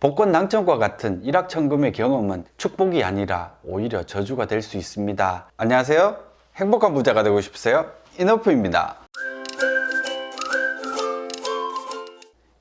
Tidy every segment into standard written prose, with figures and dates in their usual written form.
복권 당첨과 같은 일확천금의 경험은 축복이 아니라 오히려 저주가 될 수 있습니다. 안녕하세요. 행복한 부자가 되고 싶으세요? 이너프입니다.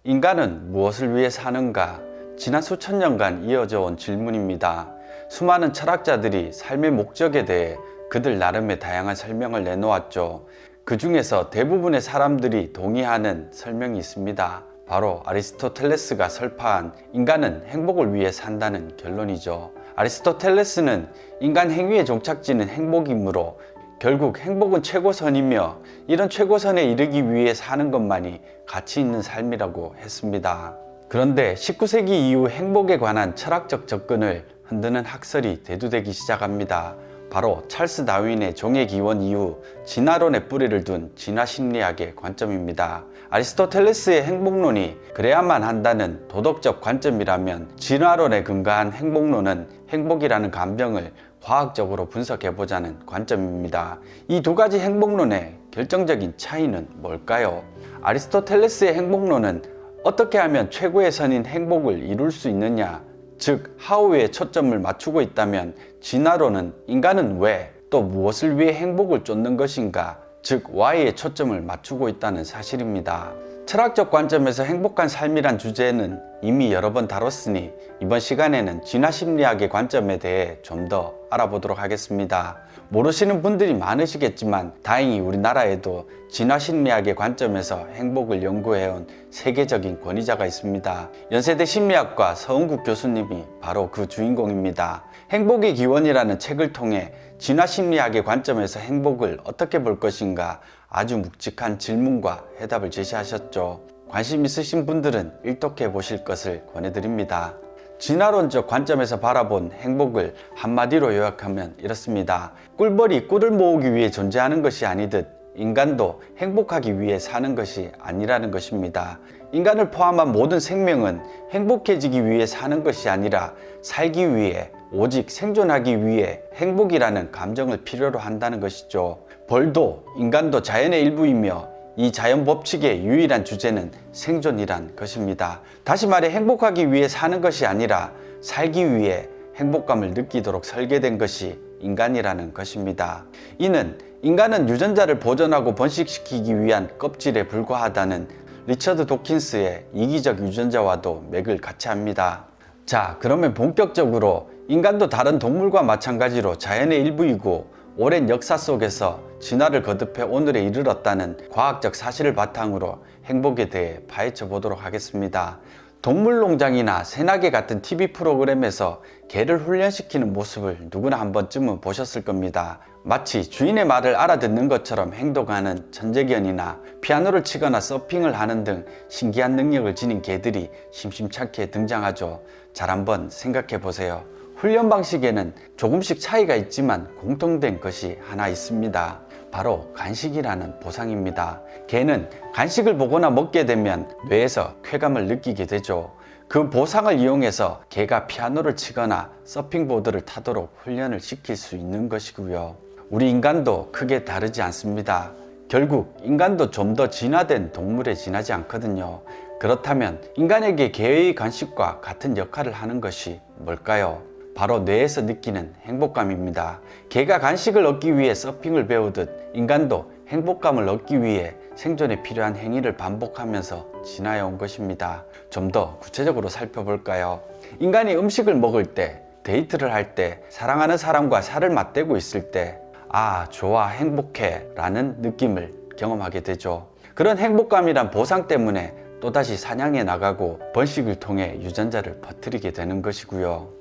인간은 무엇을 위해 사는가? 지난 수천 년간 이어져 온 질문입니다. 수많은 철학자들이 삶의 목적에 대해 그들 나름의 다양한 설명을 내놓았죠. 그 중에서 대부분의 사람들이 동의하는 설명이 있습니다. 바로 아리스토텔레스가 설파한 인간은 행복을 위해 산다는 결론이죠. 아리스토텔레스는 인간 행위의 종착지는 행복이므로 결국 행복은 최고선이며 이런 최고선에 이르기 위해 사는 것만이 가치 있는 삶이라고 했습니다. 그런데 19세기 이후 행복에 관한 철학적 접근을 흔드는 학설이 대두되기 시작합니다. 바로 찰스 다윈의 종의 기원 이후 진화론에 뿌리를 둔 진화심리학의 관점입니다. 아리스토텔레스의 행복론이 그래야만 한다는 도덕적 관점이라면 진화론에 근거한 행복론은 행복이라는 감정을 과학적으로 분석해보자는 관점입니다. 이 두 가지 행복론의 결정적인 차이는 뭘까요? 아리스토텔레스의 행복론은 어떻게 하면 최고의 선인 행복을 이룰 수 있느냐, 즉 하우에 초점을 맞추고 있다면 진화론은 인간은 왜, 또 무엇을 위해 행복을 쫓는 것인가, 즉 Why에 초점을 맞추고 있다는 사실입니다. 철학적 관점에서 행복한 삶이란 주제는 이미 여러 번 다뤘으니 이번 시간에는 진화심리학의 관점에 대해 좀 더 알아보도록 하겠습니다. 모르시는 분들이 많으시겠지만 다행히 우리나라에도 진화심리학의 관점에서 행복을 연구해온 세계적인 권위자가 있습니다. 연세대 심리학과 서은국 교수님이 바로 그 주인공입니다. 행복의 기원이라는 책을 통해 진화심리학의 관점에서 행복을 어떻게 볼 것인가 아주 묵직한 질문과 해답을 제시하셨죠. 관심 있으신 분들은 일독해 보실 것을 권해드립니다. 진화론적 관점에서 바라본 행복을 한마디로 요약하면 이렇습니다. 꿀벌이 꿀을 모으기 위해 존재하는 것이 아니듯 인간도 행복하기 위해 사는 것이 아니라는 것입니다. 인간을 포함한 모든 생명은 행복해지기 위해 사는 것이 아니라 살기 위해, 오직 생존하기 위해 행복이라는 감정을 필요로 한다는 것이죠. 벌도 인간도 자연의 일부이며 이 자연 법칙의 유일한 주제는 생존이란 것입니다. 다시 말해 행복하기 위해 사는 것이 아니라 살기 위해 행복감을 느끼도록 설계된 것이 인간이라는 것입니다. 이는 인간은 유전자를 보존하고 번식시키기 위한 껍질에 불과하다는 리처드 도킨스의 이기적 유전자와도 맥을 같이 합니다. 자, 그러면 본격적으로 인간도 다른 동물과 마찬가지로 자연의 일부이고 오랜 역사 속에서 진화를 거듭해 오늘에 이르렀다는 과학적 사실을 바탕으로 행복에 대해 파헤쳐 보도록 하겠습니다. 동물농장이나 새나개 같은 TV 프로그램에서 개를 훈련시키는 모습을 누구나 한 번쯤은 보셨을 겁니다. 마치 주인의 말을 알아듣는 것처럼 행동하는 천재견이나 피아노를 치거나 서핑을 하는 등 신기한 능력을 지닌 개들이 심심찮게 등장하죠. 잘 한번 생각해 보세요. 훈련 방식에는 조금씩 차이가 있지만 공통된 것이 하나 있습니다. 바로 간식이라는 보상입니다. 개는 간식을 보거나 먹게 되면 뇌에서 쾌감을 느끼게 되죠. 그 보상을 이용해서 개가 피아노를 치거나 서핑보드를 타도록 훈련을 시킬 수 있는 것이고요. 우리 인간도 크게 다르지 않습니다. 결국 인간도 좀 더 진화된 동물에 지나지 않거든요. 그렇다면 인간에게 개의 간식과 같은 역할을 하는 것이 뭘까요? 바로 뇌에서 느끼는 행복감입니다. 개가 간식을 얻기 위해 서핑을 배우듯 인간도 행복감을 얻기 위해 생존에 필요한 행위를 반복하면서 진화해 온 것입니다. 좀 더 구체적으로 살펴볼까요? 인간이 음식을 먹을 때, 데이트를 할 때, 사랑하는 사람과 살을 맞대고 있을 때, 아, 좋아, 행복해 라는 느낌을 경험하게 되죠. 그런 행복감이란 보상 때문에 또다시 사냥에 나가고 번식을 통해 유전자를 퍼뜨리게 되는 것이고요.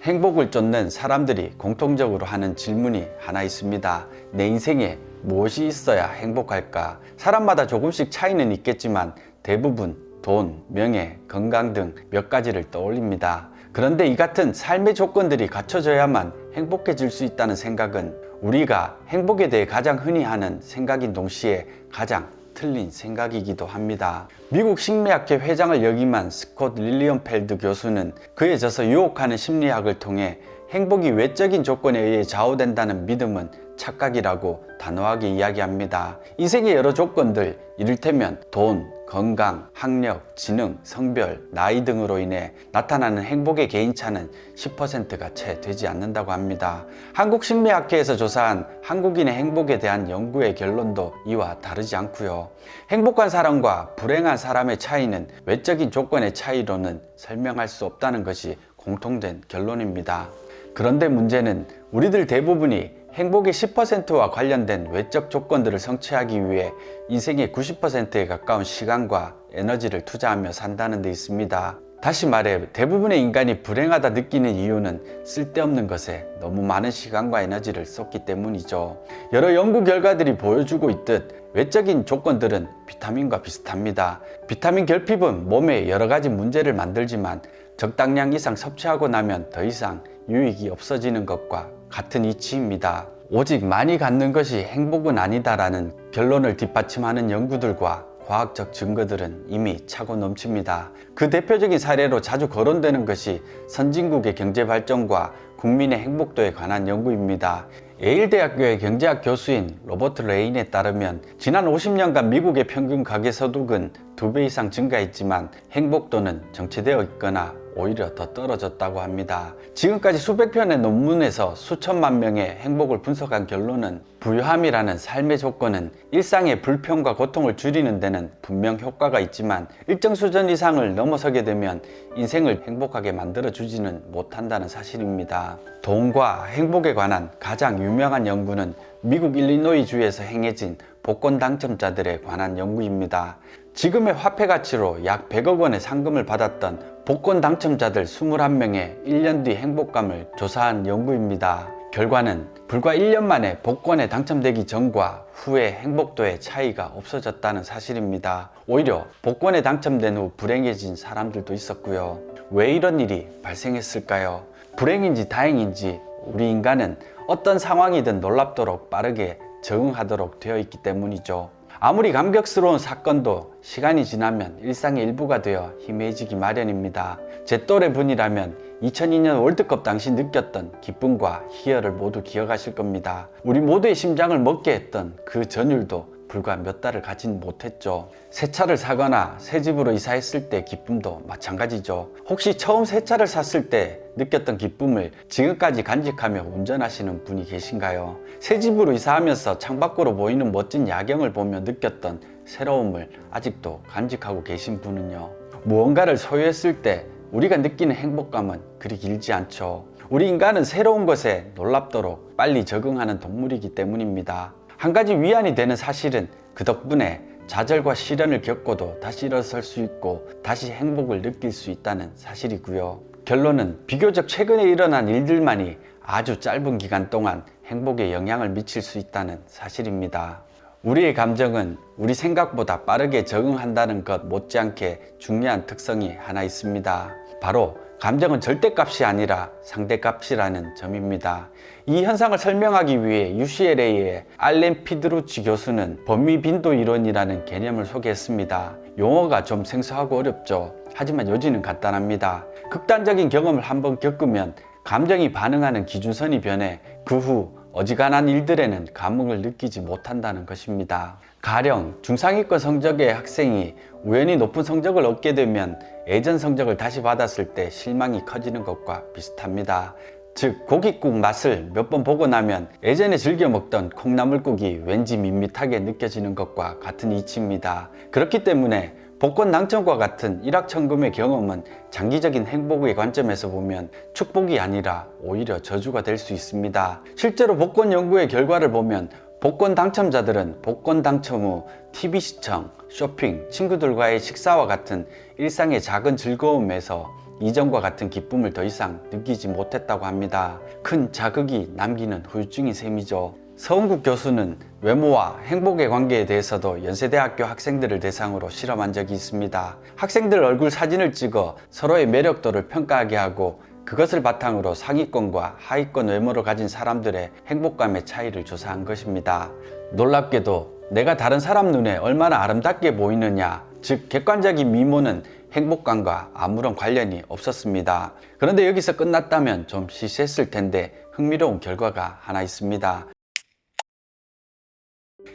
행복을 쫓는 사람들이 공통적으로 하는 질문이 하나 있습니다. 내 인생에 무엇이 있어야 행복할까? 사람마다 조금씩 차이는 있겠지만 대부분 돈, 명예, 건강 등 몇 가지를 떠올립니다. 그런데 이 같은 삶의 조건들이 갖춰져야만 행복해질 수 있다는 생각은 우리가 행복에 대해 가장 흔히 하는 생각인 동시에 가장 틀린 생각이기도 합니다. 미국 심리학회 회장을 역임한 스콧 릴리언펠드 교수는 그에 져서 유혹하는 심리학을 통해 행복이 외적인 조건에 의해 좌우된다는 믿음은 착각이라고 단호하게 이야기합니다. 인생의 여러 조건들, 이를테면 돈, 건강, 학력, 지능, 성별, 나이 등으로 인해 나타나는 행복의 개인차는 10%가 채 되지 않는다고 합니다. 한국심리학회에서 조사한 한국인의 행복에 대한 연구의 결론도 이와 다르지 않고요. 행복한 사람과 불행한 사람의 차이는 외적인 조건의 차이로는 설명할 수 없다는 것이 공통된 결론입니다. 그런데 문제는 우리들 대부분이 행복의 10%와 관련된 외적 조건들을 성취하기 위해 인생의 90%에 가까운 시간과 에너지를 투자하며 산다는 데 있습니다. 다시 말해 대부분의 인간이 불행하다 느끼는 이유는 쓸데없는 것에 너무 많은 시간과 에너지를 쏟기 때문이죠. 여러 연구 결과들이 보여주고 있듯 외적인 조건들은 비타민과 비슷합니다. 비타민 결핍은 몸에 여러 가지 문제를 만들지만 적당량 이상 섭취하고 나면 더 이상 유익이 없어지는 것과 같은 이치입니다. 오직 많이 갖는 것이 행복은 아니다라는 결론을 뒷받침하는 연구들과 과학적 증거들은 이미 차고 넘칩니다. 그 대표적인 사례로 자주 거론되는 것이 선진국의 경제 발전과 국민의 행복도에 관한 연구입니다. 예일대학교의 경제학 교수인 로버트 레인에 따르면 지난 50년간 미국의 평균 가계소득은 2배 이상 증가했지만 행복도는 정체되어 있거나 오히려 더 떨어졌다고 합니다. 지금까지 수백 편의 논문에서 수천만 명의 행복을 분석한 결론은 부유함이라는 삶의 조건은 일상의 불평과 고통을 줄이는 데는 분명 효과가 있지만 일정 수준 이상을 넘어서게 되면 인생을 행복하게 만들어주지는 못한다는 사실입니다. 돈과 행복에 관한 가장 유명한 연구는 미국 일리노이주에서 행해진 복권 당첨자들에 관한 연구입니다. 지금의 화폐 가치로 약 100억 원의 상금을 받았던 복권 당첨자들 21명의 1년 뒤 행복감을 조사한 연구입니다. 결과는 불과 1년 만에 복권에 당첨되기 전과 후의 행복도의 차이가 없어졌다는 사실입니다. 오히려 복권에 당첨된 후 불행해진 사람들도 있었고요. 왜 이런 일이 발생했을까요? 불행인지 다행인지 우리 인간은 어떤 상황이든 놀랍도록 빠르게 적응하도록 되어 있기 때문이죠. 아무리 감격스러운 사건도 시간이 지나면 일상의 일부가 되어 희미해지기 마련입니다. 제 또래 분이라면 2002년 월드컵 당시 느꼈던 기쁨과 희열을 모두 기억하실 겁니다. 우리 모두의 심장을 먹게 했던 그 전율도 불과 몇 달을 가진 못했죠. 새 차를 사거나 새 집으로 이사했을 때 기쁨도 마찬가지죠. 혹시 처음 새 차를 샀을 때 느꼈던 기쁨을 지금까지 간직하며 운전하시는 분이 계신가요? 새 집으로 이사하면서 창밖으로 보이는 멋진 야경을 보며 느꼈던 새로움을 아직도 간직하고 계신 분은요? 무언가를 소유했을 때 우리가 느끼는 행복감은 그리 길지 않죠. 우리 인간은 새로운 것에 놀랍도록 빨리 적응하는 동물이기 때문입니다. 한 가지 위안이 되는 사실은 그 덕분에 좌절과 시련을 겪고도 다시 일어설 수 있고 다시 행복을 느낄 수 있다는 사실이고요. 결론은 비교적 최근에 일어난 일들만이 아주 짧은 기간 동안 행복에 영향을 미칠 수 있다는 사실입니다. 우리의 감정은 우리 생각보다 빠르게 적응한다는 것 못지않게 중요한 특성이 하나 있습니다. 바로 감정은 절대값이 아니라 상대값이라는 점입니다. 이 현상을 설명하기 위해 UCLA의 알렌 피드루치 교수는 범위 빈도 이론이라는 개념을 소개했습니다. 용어가 좀 생소하고 어렵죠. 하지만 요지는 간단합니다. 극단적인 경험을 한번 겪으면 감정이 반응하는 기준선이 변해 그 후 어지간한 일들에는 감흥을 느끼지 못한다는 것입니다. 가령 중상위권 성적의 학생이 우연히 높은 성적을 얻게 되면 예전 성적을 다시 받았을 때 실망이 커지는 것과 비슷합니다. 즉 고깃국 맛을 몇 번 보고 나면 예전에 즐겨 먹던 콩나물국이 왠지 밋밋하게 느껴지는 것과 같은 이치입니다. 그렇기 때문에 복권 당첨과 같은 일확천금의 경험은 장기적인 행복의 관점에서 보면 축복이 아니라 오히려 저주가 될 수 있습니다. 실제로 복권 연구의 결과를 보면 복권 당첨자들은 복권 당첨 후 TV 시청, 쇼핑, 친구들과의 식사와 같은 일상의 작은 즐거움에서 이전과 같은 기쁨을 더 이상 느끼지 못했다고 합니다. 큰 자극이 남기는 후유증인 셈이죠. 서은국 교수는 외모와 행복의 관계에 대해서도 연세대학교 학생들을 대상으로 실험한 적이 있습니다. 학생들 얼굴 사진을 찍어 서로의 매력도를 평가하게 하고 그것을 바탕으로 상위권과 하위권 외모를 가진 사람들의 행복감의 차이를 조사한 것입니다. 놀랍게도 내가 다른 사람 눈에 얼마나 아름답게 보이느냐, 즉 객관적인 미모는 행복감과 아무런 관련이 없었습니다. 그런데 여기서 끝났다면 좀 시시했을 텐데 흥미로운 결과가 하나 있습니다.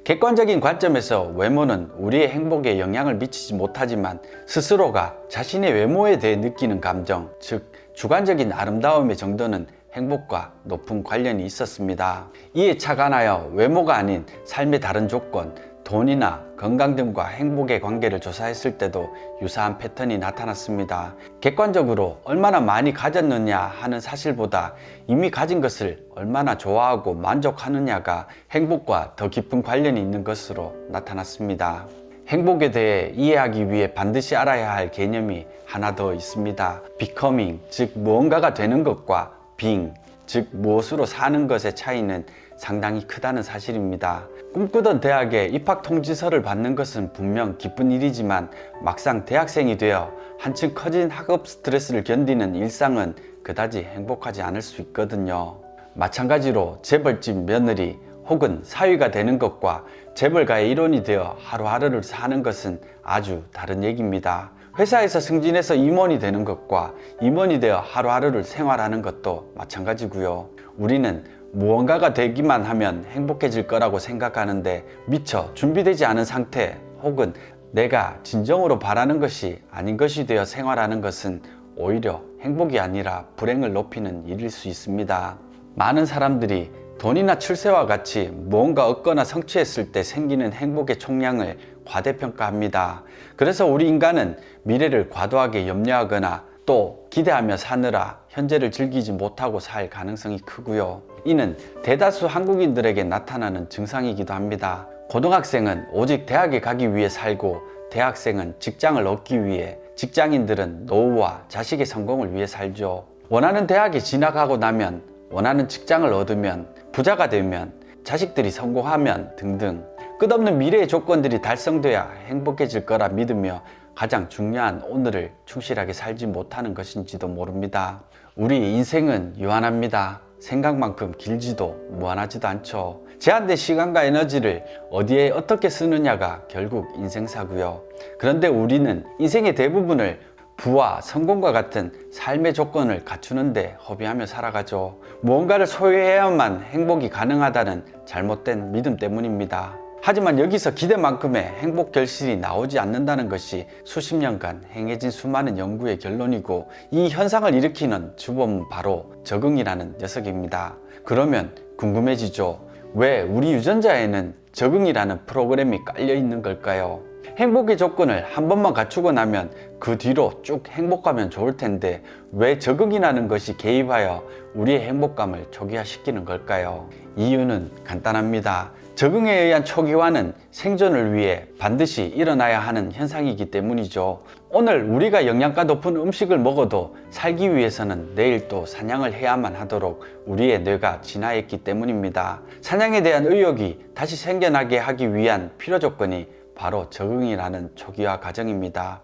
객관적인 관점에서 외모는 우리의 행복에 영향을 미치지 못하지만 스스로가 자신의 외모에 대해 느끼는 감정, 즉 주관적인 아름다움의 정도는 행복과 높은 관련이 있었습니다. 이에 착안하여 외모가 아닌 삶의 다른 조건, 돈이나 건강 등과 행복의 관계를 조사했을 때도 유사한 패턴이 나타났습니다. 객관적으로 얼마나 많이 가졌느냐 하는 사실보다 이미 가진 것을 얼마나 좋아하고 만족하느냐가 행복과 더 깊은 관련이 있는 것으로 나타났습니다. 행복에 대해 이해하기 위해 반드시 알아야 할 개념이 하나 더 있습니다. becoming, 즉 무언가가 되는 것과 being, 즉 무엇으로 사는 것의 차이는 상당히 크다는 사실입니다. 꿈꾸던 대학에 입학 통지서를 받는 것은 분명 기쁜 일이지만 막상 대학생이 되어 한층 커진 학업 스트레스를 견디는 일상은 그다지 행복하지 않을 수 있거든요. 마찬가지로 재벌집 며느리 혹은 사위가 되는 것과 재벌가의 일원이 되어 하루하루를 사는 것은 아주 다른 얘기입니다. 회사에서 승진해서 임원이 되는 것과 임원이 되어 하루하루를 생활하는 것도 마찬가지고요. 우리는 무언가가 되기만 하면 행복해질 거라고 생각하는데 미처 준비되지 않은 상태 혹은 내가 진정으로 바라는 것이 아닌 것이 되어 생활하는 것은 오히려 행복이 아니라 불행을 높이는 일일 수 있습니다. 많은 사람들이 돈이나 출세와 같이 무언가 얻거나 성취했을 때 생기는 행복의 총량을 과대평가합니다. 그래서 우리 인간은 미래를 과도하게 염려하거나 또 기대하며 사느라 현재를 즐기지 못하고 살 가능성이 크고요. 이는 대다수 한국인들에게 나타나는 증상이기도 합니다. 고등학생은 오직 대학에 가기 위해 살고 대학생은 직장을 얻기 위해, 직장인들은 노후와 자식의 성공을 위해 살죠. 원하는 대학에 진학하고 나면, 원하는 직장을 얻으면, 부자가 되면, 자식들이 성공하면 등등 끝없는 미래의 조건들이 달성돼야 행복해질 거라 믿으며 가장 중요한 오늘을 충실하게 살지 못하는 것인지도 모릅니다. 우리 인생은 유한합니다. 생각만큼 길지도 무한하지도 않죠. 제한된 시간과 에너지를 어디에 어떻게 쓰느냐가 결국 인생사고요. 그런데 우리는 인생의 대부분을 부와 성공과 같은 삶의 조건을 갖추는데 허비하며 살아가죠. 무언가를 소유해야만 행복이 가능하다는 잘못된 믿음 때문입니다. 하지만 여기서 기대만큼의 행복 결실이 나오지 않는다는 것이 수십 년간 행해진 수많은 연구의 결론이고, 이 현상을 일으키는 주범은 바로 적응이라는 녀석입니다. 그러면 궁금해지죠. 왜 우리 유전자에는 적응이라는 프로그램이 깔려 있는 걸까요? 행복의 조건을 한 번만 갖추고 나면 그 뒤로 쭉 행복하면 좋을 텐데 왜 적응이라는 것이 개입하여 우리의 행복감을 초기화시키는 걸까요? 이유는 간단합니다. 적응에 의한 초기화는 생존을 위해 반드시 일어나야 하는 현상이기 때문이죠. 오늘 우리가 영양가 높은 음식을 먹어도 살기 위해서는 내일 또 사냥을 해야만 하도록 우리의 뇌가 진화했기 때문입니다. 사냥에 대한 의욕이 다시 생겨나게 하기 위한 필요 조건이 바로 적응이라는 초기화 과정입니다.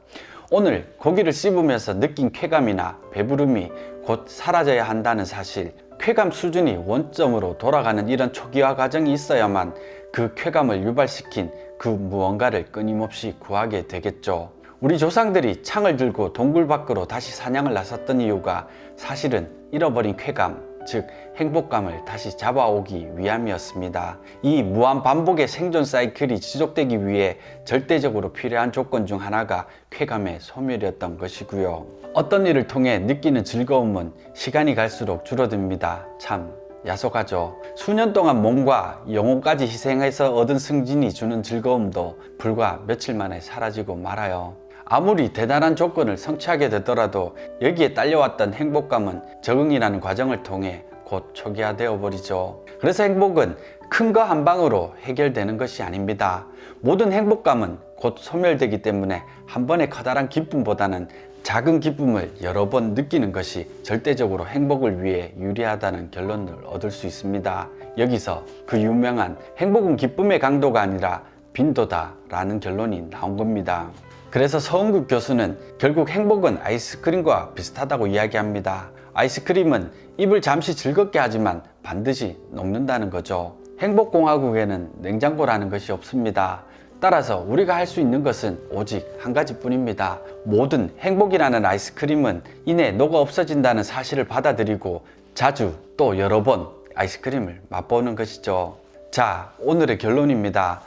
오늘 고기를 씹으면서 느낀 쾌감이나 배부름이 곧 사라져야 한다는 사실, 쾌감 수준이 원점으로 돌아가는 이런 초기화 과정이 있어야만 그 쾌감을 유발시킨 그 무언가를 끊임없이 구하게 되겠죠. 우리 조상들이 창을 들고 동굴 밖으로 다시 사냥을 나섰던 이유가 사실은 잃어버린 쾌감, 즉 행복감을 다시 잡아오기 위함이었습니다. 이 무한 반복의 생존 사이클이 지속되기 위해 절대적으로 필요한 조건 중 하나가 쾌감의 소멸이었던 것이고요. 어떤 일을 통해 느끼는 즐거움은 시간이 갈수록 줄어듭니다. 참 야속하죠. 수년 동안 몸과 영혼까지 희생해서 얻은 승진이 주는 즐거움도 불과 며칠 만에 사라지고 말아요. 아무리 대단한 조건을 성취하게 되더라도 여기에 딸려왔던 행복감은 적응이라는 과정을 통해 곧 초기화되어 버리죠. 그래서 행복은 큰 거 한 방으로 해결되는 것이 아닙니다. 모든 행복감은 곧 소멸되기 때문에 한 번의 커다란 기쁨보다는 작은 기쁨을 여러 번 느끼는 것이 절대적으로 행복을 위해 유리하다는 결론을 얻을 수 있습니다. 여기서 그 유명한 행복은 기쁨의 강도가 아니라 빈도다 라는 결론이 나온 겁니다. 그래서 서은국 교수는 결국 행복은 아이스크림과 비슷하다고 이야기합니다. 아이스크림은 입을 잠시 즐겁게 하지만 반드시 녹는다는 거죠. 행복공화국에는 냉장고라는 것이 없습니다. 따라서 우리가 할 수 있는 것은 오직 한 가지뿐입니다. 모든 행복이라는 아이스크림은 이내 녹아 없어진다는 사실을 받아들이고 자주 또 여러 번 아이스크림을 맛보는 것이죠. 자, 오늘의 결론입니다.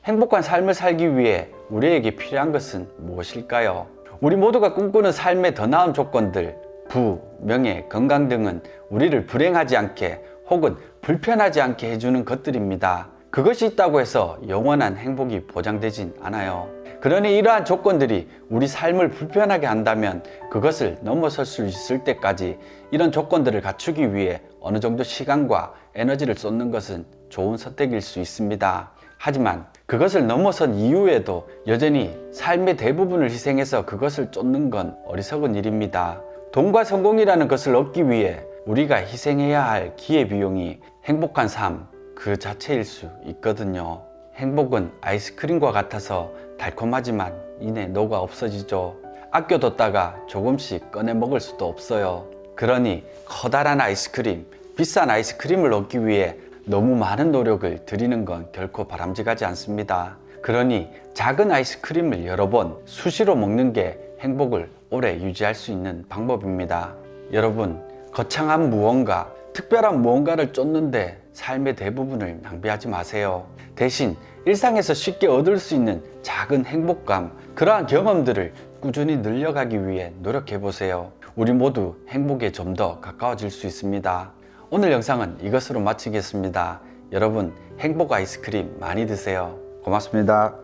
행복한 삶을 살기 위해 우리에게 필요한 것은 무엇일까요? 우리 모두가 꿈꾸는 삶의 더 나은 조건들, 부, 명예, 건강 등은 우리를 불행하지 않게 혹은 불편하지 않게 해주는 것들입니다. 그것이 있다고 해서 영원한 행복이 보장되진 않아요. 그러니 이러한 조건들이 우리 삶을 불편하게 한다면 그것을 넘어설 수 있을 때까지 이런 조건들을 갖추기 위해 어느 정도 시간과 에너지를 쏟는 것은 좋은 선택일 수 있습니다. 하지만 그것을 넘어선 이후에도 여전히 삶의 대부분을 희생해서 그것을 쫓는 건 어리석은 일입니다. 돈과 성공이라는 것을 얻기 위해 우리가 희생해야 할 기회비용이 행복한 삶 그 자체일 수 있거든요. 행복은 아이스크림과 같아서 달콤하지만 이내 녹아 없어지죠. 아껴뒀다가 조금씩 꺼내 먹을 수도 없어요. 그러니 커다란 아이스크림, 비싼 아이스크림을 얻기 위해 너무 많은 노력을 들이는 건 결코 바람직하지 않습니다. 그러니 작은 아이스크림을 여러 번 수시로 먹는 게 행복을 오래 유지할 수 있는 방법입니다. 여러분, 거창한 무언가, 특별한 무언가를 쫓는데 삶의 대부분을 낭비하지 마세요. 대신 일상에서 쉽게 얻을 수 있는 작은 행복감, 그러한 경험들을 꾸준히 늘려가기 위해 노력해보세요. 우리 모두 행복에 좀 더 가까워질 수 있습니다. 오늘 영상은 이것으로 마치겠습니다. 여러분, 행복 아이스크림 많이 드세요. 고맙습니다.